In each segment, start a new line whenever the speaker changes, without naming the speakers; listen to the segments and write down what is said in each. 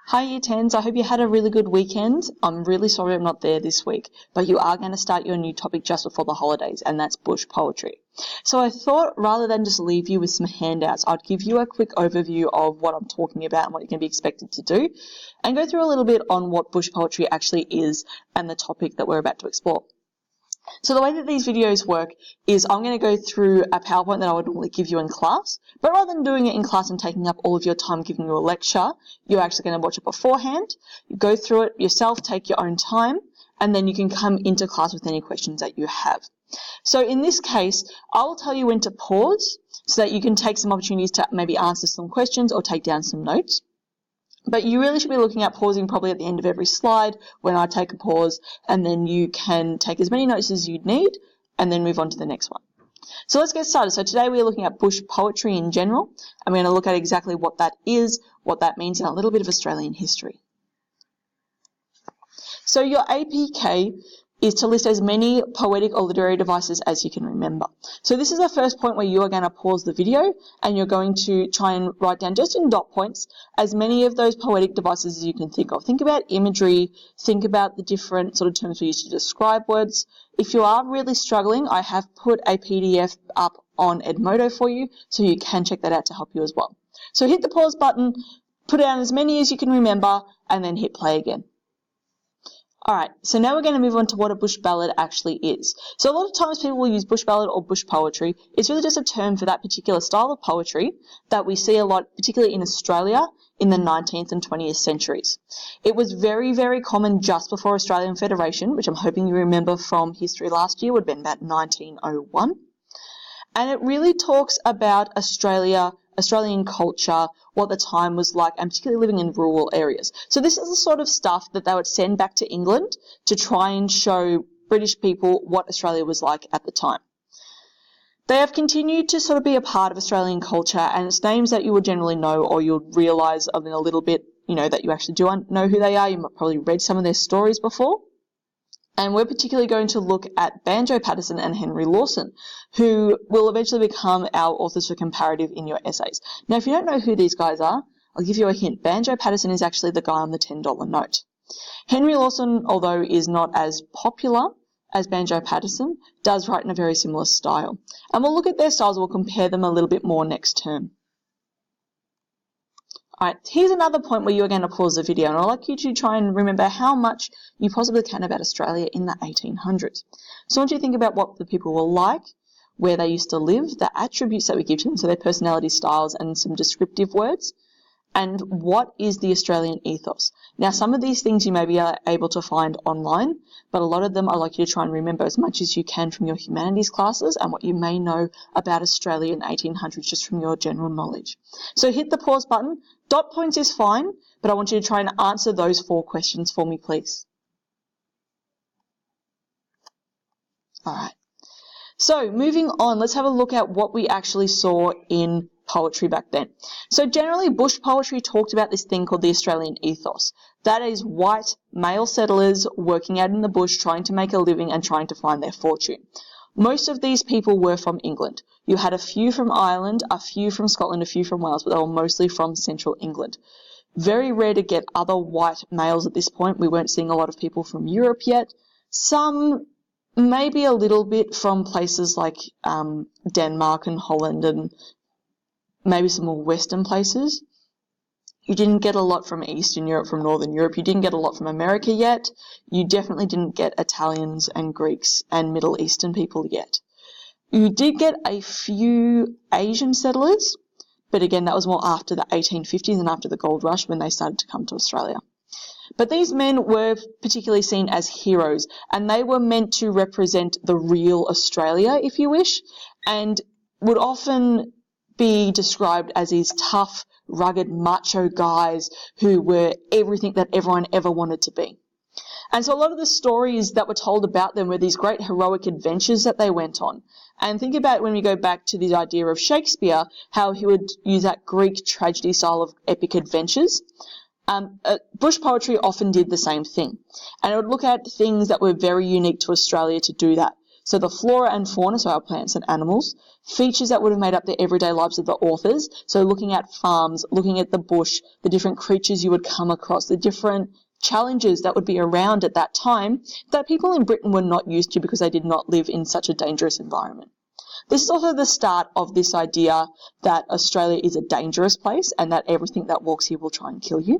Hi Year 10s, I hope you had a really good weekend. I'm really sorry I'm not there this week, but you are going to start your new topic just before the holidays, and that's bush poetry. So I thought rather than just leave you with some handouts, I'd give you a quick overview of what I'm talking about and what you can be expected to do, and go through a little bit on what bush poetry actually is and the topic that we're about to explore. So the way that these videos work is I'm going to go through a PowerPoint that I would normally give you in class, but rather than doing it in class and taking up all of your time giving you a lecture, you're actually going to watch it beforehand, you go through it yourself, take your own time, and then you can come into class with any questions that you have. So in this case, I will tell you when to pause so that you can take some opportunities to maybe answer some questions or take down some notes. But you really should be looking at pausing probably at the end of every slide when I take a pause, and then you can take as many notes as you need and then move on to the next one. So let's get started. So today we're looking at bush poetry in general, and we're going to look at exactly what that is, what that means, and a little bit of Australian history. So your APK is to list as many poetic or literary devices as you can remember. So this is the first point where you are going to pause the video and you're going to try and write down just in dot points as many of those poetic devices as you can think of. Think about imagery, think about the different sort of terms we use to describe words. If you are really struggling, I have put a PDF up on Edmodo for you, so you can check that out to help you as well. So hit the pause button, put down as many as you can remember, and then hit play again. Alright, so now we're going to move on to what a bush ballad actually is. So a lot of times people will use bush ballad or bush poetry. It's really just a term for that particular style of poetry that we see a lot, particularly in Australia, in the 19th and 20th centuries. It was very, very common just before Australian Federation, which I'm hoping you remember from history last year, would have been about 1901. And it really talks about Australian culture, what the time was like, and particularly living in rural areas. So this is the sort of stuff that they would send back to England to try and show British people what Australia was like at the time. They have continued to sort of be a part of Australian culture, and it's names that you would generally know, or you'll realise in a little bit, that you actually do know who they are. You might probably read some of their stories before. And we're particularly going to look at Banjo Paterson and Henry Lawson, who will eventually become our authors for comparative in your essays. Now, if you don't know who these guys are, I'll give you a hint. Banjo Paterson is actually the guy on the $10 note. Henry Lawson, although is not as popular as Banjo Paterson, does write in a very similar style. And we'll look at their styles, we'll compare them a little bit more next term. Alright, here's another point where you're going to pause the video, and I'd like you to try and remember how much you possibly can about Australia in the 1800s. So I want you to think about what the people were like, where they used to live, the attributes that we give to them, so their personality styles and some descriptive words, and what is the Australian ethos. Now, some of these things you may be able to find online, but a lot of them I'd like you to try and remember as much as you can from your humanities classes and what you may know about Australia in the 1800s just from your general knowledge. So hit the pause button. Dot points is fine, but I want you to try and answer those 4 questions for me, please. Alright, so moving on, let's have a look at what we actually saw in poetry back then. So generally, bush poetry talked about this thing called the Australian ethos. That is white male settlers working out in the bush, trying to make a living and trying to find their fortune. Most of these people were from England. You had a few from Ireland, a few from Scotland, a few from Wales, but they were mostly from central England. Very rare to get other white males at this point. We weren't seeing a lot of people from Europe yet. Some maybe a little bit from places like Denmark and Holland and maybe some more Western places. You didn't get a lot from Eastern Europe, from Northern Europe. You didn't get a lot from America yet. You definitely didn't get Italians and Greeks and Middle Eastern people yet. You did get a few Asian settlers, but again, that was more after the 1850s and after the gold rush when they started to come to Australia. But these men were particularly seen as heroes, and they were meant to represent the real Australia, if you wish, and would often be described as these tough, rugged, macho guys who were everything that everyone ever wanted to be. And so a lot of the stories that were told about them were these great heroic adventures that they went on. And think about when we go back to the idea of Shakespeare, how he would use that Greek tragedy style of epic adventures. Bush poetry often did the same thing. And it would look at things that were very unique to Australia to do that. So the flora and fauna, so our plants and animals, features that would have made up the everyday lives of the authors. So looking at farms, looking at the bush, the different creatures you would come across, the different challenges that would be around at that time that people in Britain were not used to because they did not live in such a dangerous environment. This is also the start of this idea that Australia is a dangerous place and that everything that walks here will try and kill you.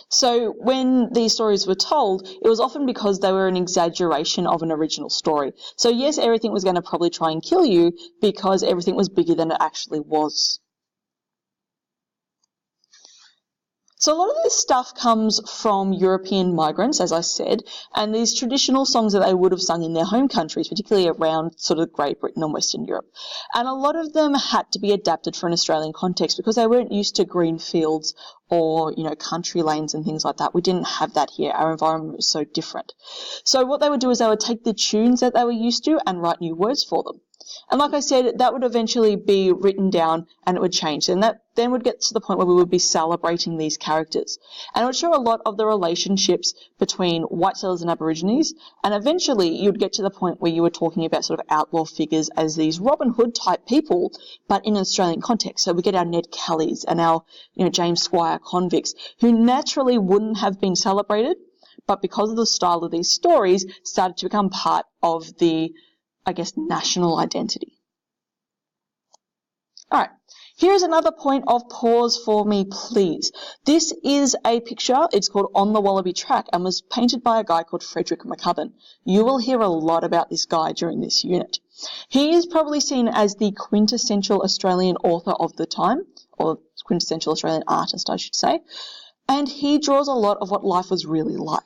So when these stories were told, it was often because they were an exaggeration of an original story. So yes, everything was going to probably try and kill you because everything was bigger than it actually was. So a lot of this stuff comes from European migrants, as I said, and these traditional songs that they would have sung in their home countries, particularly around sort of Great Britain and Western Europe. And a lot of them had to be adapted for an Australian context because they weren't used to green fields or, country lanes and things like that. We didn't have that here. Our environment was so different. So what they would do is they would take the tunes that they were used to and write new words for them. And like I said, that would eventually be written down and it would change. And that then would get to the point where we would be celebrating these characters. And it would show a lot of the relationships between white settlers and Aborigines. And eventually you'd get to the point where you were talking about sort of outlaw figures as these Robin Hood type people, but in an Australian context. So we get our Ned Kellys and our, James Squire convicts who naturally wouldn't have been celebrated, but because of the style of these stories started to become part of the, national identity. All right, here's another point of pause for me, please. This is a picture. It's called On the Wallaby Track and was painted by a guy called Frederick McCubbin. You will hear a lot about this guy during this unit. He is probably seen as the quintessential Australian author of the time, or quintessential Australian artist, I should say, and he draws a lot of what life was really like.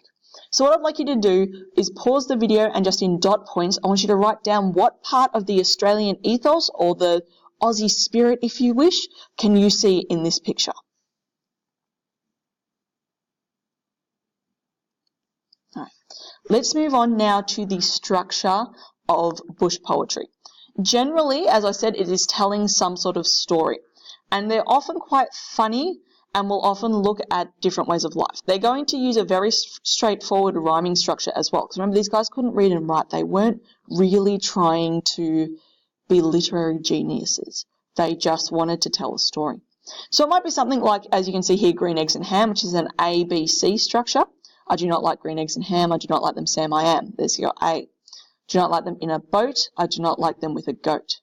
So what I'd like you to do is pause the video and just in dot points, I want you to write down what part of the Australian ethos or the Aussie spirit, if you wish, can you see in this picture. All right. Let's move on now to the structure of bush poetry. Generally, as I said, it is telling some sort of story, and they're often quite funny and will often look at different ways of life. They're going to use a very straightforward rhyming structure as well, because remember, these guys couldn't read and write. They weren't really trying to be literary geniuses. They just wanted to tell a story. So it might be something like, as you can see here, green eggs and ham, which is an ABC structure. I do not like green eggs and ham. I do not like them, Sam, I am. There's your A. Do not like them in a boat. I do not like them with a goat.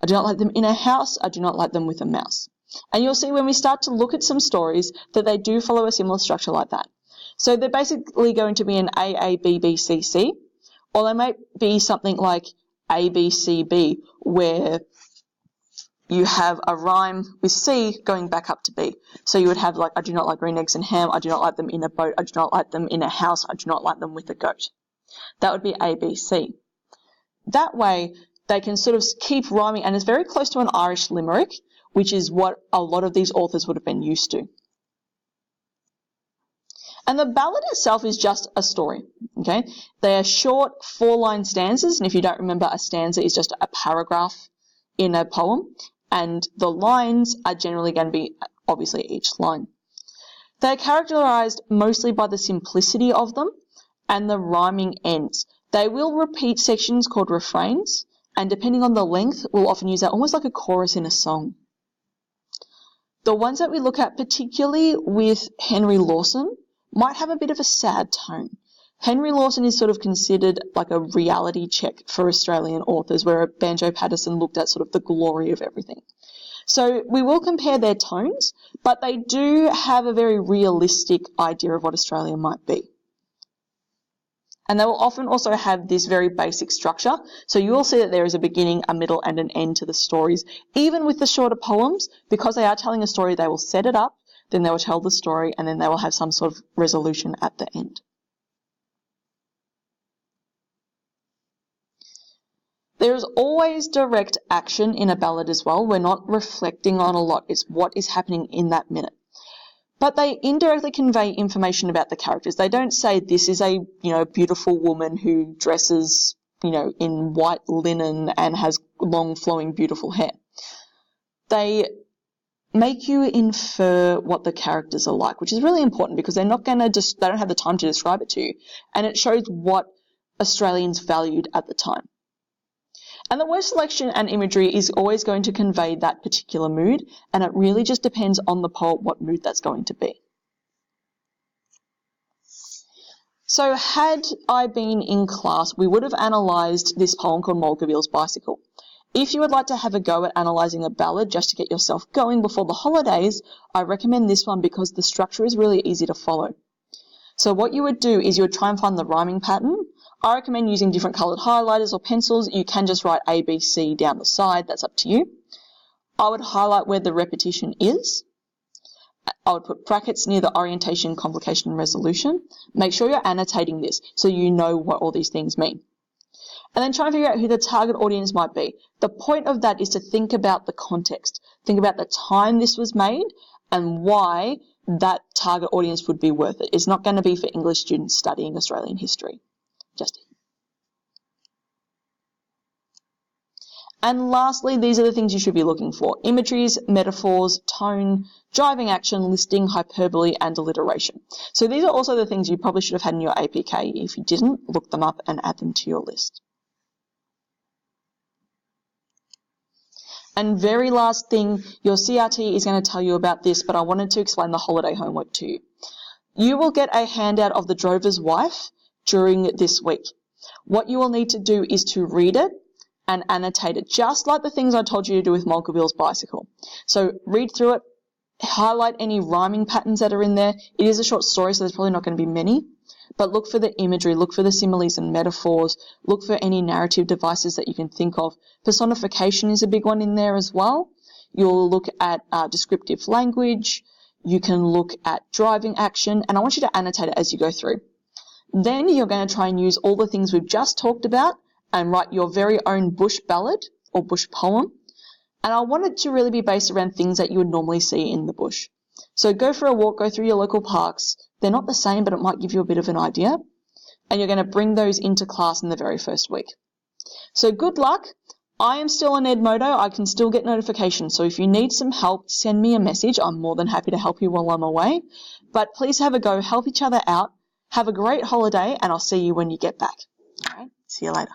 I do not like them in a house. I do not like them with a mouse. And you'll see when we start to look at some stories that they do follow a similar structure like that. So they're basically going to be an AABBCC, or they might be something like ABCB, where you have a rhyme with C going back up to B. So you would have I do not like green eggs and ham, I do not like them in a boat, I do not like them in a house, I do not like them with a goat. That would be ABC. That way they can sort of keep rhyming, and it's very close to an Irish limerick, which is what a lot of these authors would have been used to. And the ballad itself is just a story, okay? They are short 4-line stanzas, and if you don't remember, a stanza is just a paragraph in a poem, and the lines are generally going to be, obviously, each line. They are characterised mostly by the simplicity of them and the rhyming ends. They will repeat sections called refrains, and depending on the length, we'll often use that almost like a chorus in a song. The ones that we look at, particularly with Henry Lawson, might have a bit of a sad tone. Henry Lawson is sort of considered like a reality check for Australian authors, where Banjo Paterson looked at sort of the glory of everything. So we will compare their tones, but they do have a very realistic idea of what Australia might be. And they will often also have this very basic structure. So you will see that there is a beginning, a middle, and an end to the stories. Even with the shorter poems, because they are telling a story, they will set it up, then they will tell the story, and then they will have some sort of resolution at the end. There is always direct action in a ballad as well. We're not reflecting on a lot. It's what is happening in that minute. But they indirectly convey information about the characters. They don't say this is a, beautiful woman who dresses, in white linen and has long flowing beautiful hair. They make you infer what the characters are like, which is really important because they're not going to they don't have the time to describe it to you. And it shows what Australians valued at the time. And the word selection and imagery is always going to convey that particular mood, and it really just depends on the poet what mood that's going to be. So had I been in class, we would have analysed this poem called Molkerville's Bicycle. If you would like to have a go at analysing a ballad just to get yourself going before the holidays, I recommend this one because the structure is really easy to follow. So what you would do is you would try and find the rhyming pattern. I recommend using different coloured highlighters or pencils. You can just write A, B, C down the side. That's up to you. I would highlight where the repetition is. I would put brackets near the orientation, complication, and resolution. Make sure you're annotating this so you know what all these things mean. And then try and figure out who the target audience might be. The point of that is to think about the context. Think about the time this was made and why that target audience would be worth it. It's not going to be for English students studying Australian history. And lastly, these are the things you should be looking for: imageries, metaphors, tone, driving action, listing, hyperbole, and alliteration. So these are also the things you probably should have had in your APK. If you didn't, look them up and add them to your list. And very last thing, your CRT is going to tell you about this, but I wanted to explain the holiday homework to you. You will get a handout of The Drover's Wife during this week. What you will need to do is to read it and annotate it, just like the things I told you to do with Molkerville's Bicycle. So read through it, highlight any rhyming patterns that are in there. It is a short story, so there's probably not going to be many, but look for the imagery, look for the similes and metaphors, look for any narrative devices that you can think of. Personification is a big one in there as well. You'll look at descriptive language, you can look at driving action, and I want you to annotate it as you go through. Then you're going to try and use all the things we've just talked about and write your very own bush ballad or bush poem. And I want it to really be based around things that you would normally see in the bush. So go for a walk, go through your local parks. They're not the same, but it might give you a bit of an idea. And you're going to bring those into class in the very first week. So good luck. I am still on Edmodo. I can still get notifications. So if you need some help, send me a message. I'm more than happy to help you while I'm away. But please have a go, help each other out. Have a great holiday, and I'll see you when you get back. All right, see you later.